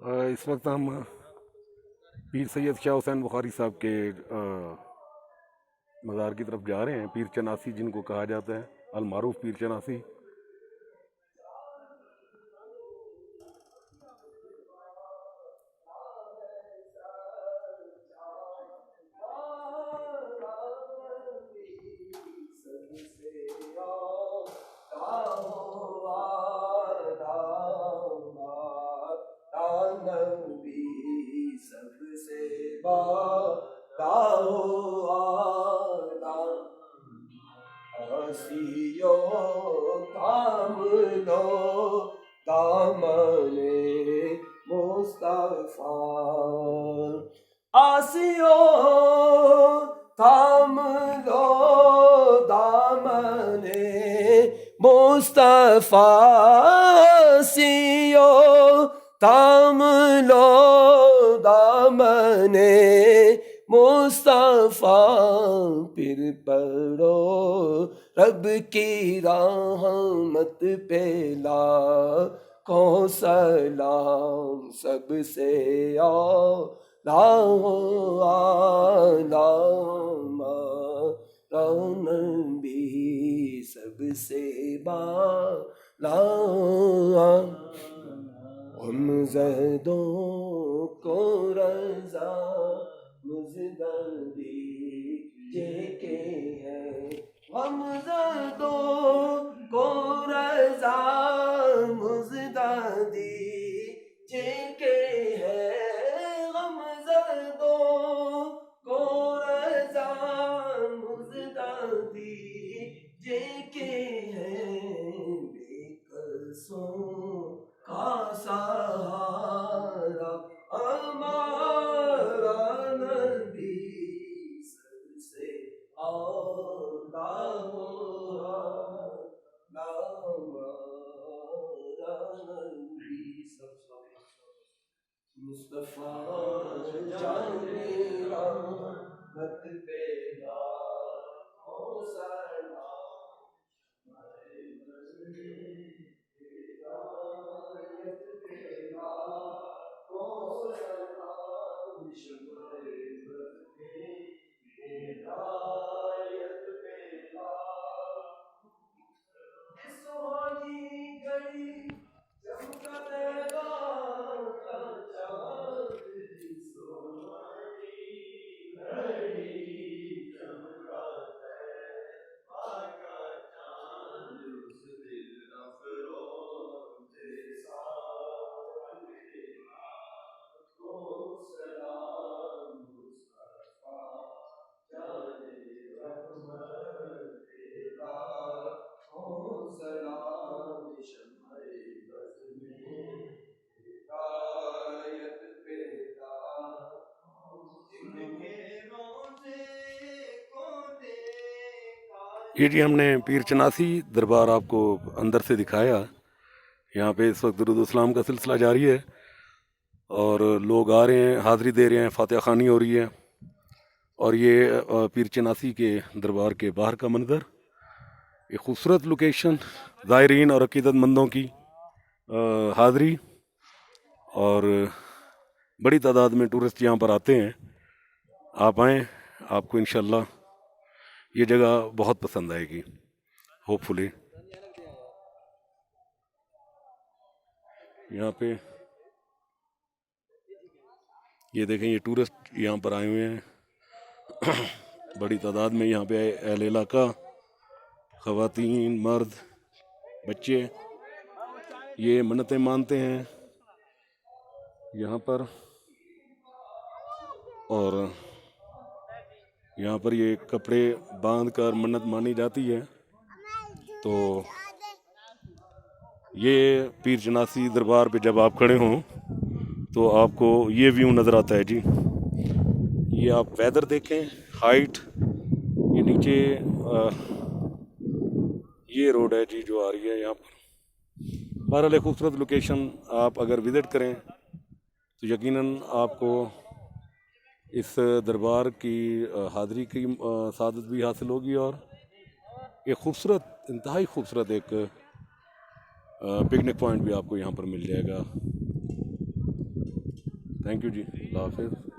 اس وقت ہم پیر سید شاہ حسین بخاری صاحب کے مزار کی طرف جا رہے ہیں، پیر چناسی جن کو کہا جاتا ہے، المعروف پیر چناسی۔ تھام لو دامن مصطفیٰ، آسیو تھام لو دامن مصطفیٰ، آسیو تھام لو دامن مصطفیٰ، پھر پڑھو رب کی رحمت پہ لاکھوں سلام، سب سے اعلیٰ نبی، سب سے بالا ہم زدوں کو رضا مزدہ دیجے کے ہے، ہم زدوں کو رضا مزدہ دیجے کے ہے، ہم زدوں کو رضا مزدہ دیجے کے ہے، بے قصوں کا سہارا ہمارا نبی، سب سے اعلیٰ ہمارا نبی، مصطفیٰ جان رحمت پہ لاکھوں سلام، یہ جی ہم نے پیر چناسی دربار آپ کو اندر سے دکھایا۔ یہاں پہ اس وقت درود اسلام کا سلسلہ جاری ہے اور لوگ آ رہے ہیں، حاضری دے رہے ہیں، فاتحہ خوانی ہو رہی ہے، اور یہ پیر چناسی کے دربار کے باہر کا منظر، ایک خوبصورت لوکیشن، زائرین اور عقیدت مندوں کی حاضری، اور بڑی تعداد میں ٹورسٹ یہاں پر آتے ہیں۔ آپ آئیں، آپ کو انشاءاللہ یہ جگہ بہت پسند آئے گی، ہوپ فلی۔ یہاں پہ یہ دیکھیں، یہ ٹورسٹ یہاں پر آئے ہوئے ہیں بڑی تعداد میں۔ یہاں پہ اہل علاقہ، خواتین، مرد، بچے، یہ منتیں مانتے ہیں یہاں پر، اور یہاں پر یہ کپڑے باندھ کر منت مانی جاتی ہے۔ تو یہ پیر چناسی دربار پہ جب آپ کھڑے ہوں تو آپ کو یہ ویو نظر آتا ہے جی۔ یہ آپ ویدر دیکھیں، ہائٹ، یہ نیچے یہ روڈ ہے جی جو آ رہی ہے یہاں پر۔ بہرحال خوبصورت لوکیشن، آپ اگر وزٹ کریں تو یقیناً آپ کو اس دربار کی حاضری کی سعادت بھی حاصل ہوگی، اور ایک خوبصورت، انتہائی خوبصورت ایک پکنک پوائنٹ بھی آپ کو یہاں پر مل جائے گا۔ تھینک یو جی، اللہ حافظ.